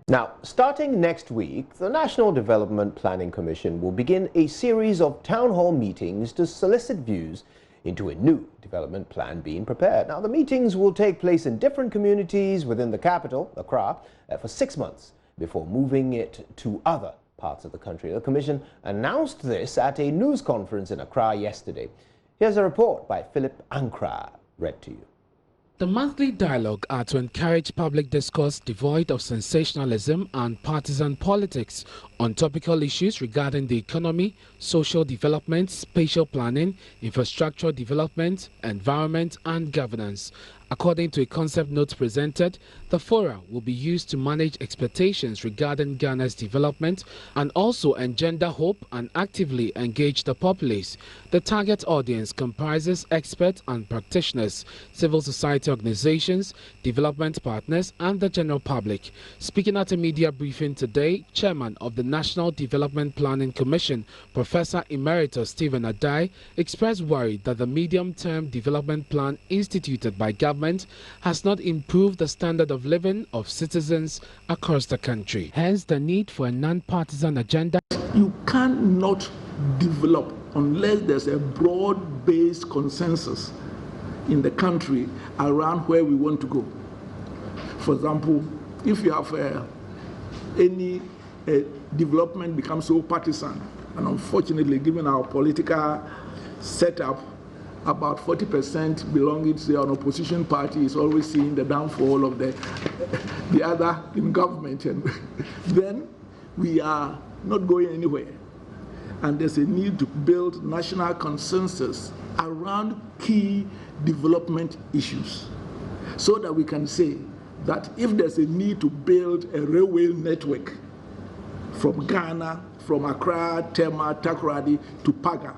Now, starting next week, the National Development Planning Commission will begin a series of town hall meetings to solicit views into a new development plan being prepared. Now, the meetings will take place in different communities within the capital, Accra, for 6 months before moving it to other parts of the country. The Commission announced this at a news conference in Accra yesterday. Here's a report by Philip Ankra, read to you. The monthly dialogue are to encourage public discourse devoid of sensationalism and partisan politics on topical issues regarding the economy, social development, spatial planning, infrastructure development, environment and governance. According to a concept note presented, the fora will be used to manage expectations regarding Ghana's development and also engender hope and actively engage the populace. The target audience comprises experts and practitioners, civil society organizations, development partners and the general public. Speaking at a media briefing today, Chairman of the National Development Planning Commission, Professor Emeritus Stephen Adai, expressed worry that the medium-term development plan instituted by government has not improved the standard of living of citizens across the country. Hence, the need for a non-partisan agenda. You cannot develop unless there's a broad-based consensus in the country around where we want to go. For example, if you have any development becomes so partisan, and unfortunately, given our political setup, about 40% belonging to an opposition party is always seeing the downfall of the other in government, and then we are not going anywhere. And there's a need to build national consensus around key development issues so that we can say that if there's a need to build a railway network from Ghana, from Accra, Tema, Takoradi to Paga,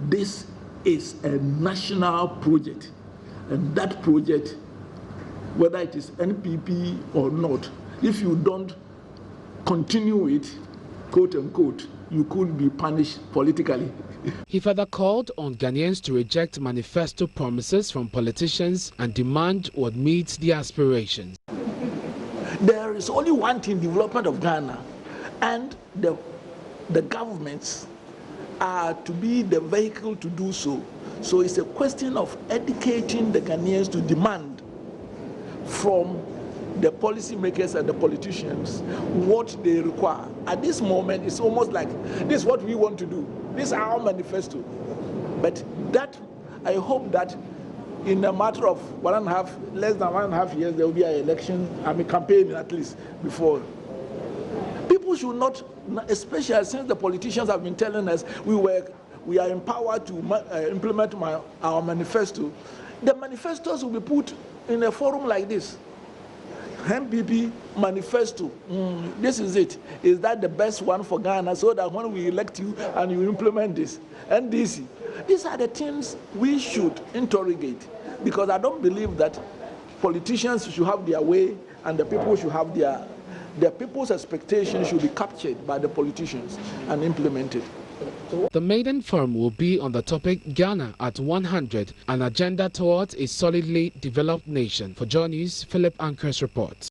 this is a national project, and that project, whether it is NPP or not, if you don't continue it, quote unquote, you could be punished politically. He further called on Ghanaians to reject manifesto promises from politicians and demand what meets their aspirations. There is only one thing, development of Ghana, and the governments are to be the vehicle to do so. So it's a question of educating the Ghanaians to demand from the policymakers and the politicians what they require. At this moment, it's almost like, this is what we want to do. This is our manifesto. But that, I hope that in a matter of less than 1.5 years, there will be an election, campaign at least, before. People should not, especially since the politicians have been telling us we are empowered to implement our manifesto. The manifestos will be put in a forum like this. MPP manifesto, this is it. Is that the best one for Ghana, so that when we elect you and you implement this? NDC. These are the things we should interrogate, because I don't believe that politicians should have their way and the people should have their people's expectations should be captured by the politicians and implemented. The maiden forum will be on the topic Ghana at 100, an agenda towards a solidly developed nation. For JoyNews, Philip Anker's report.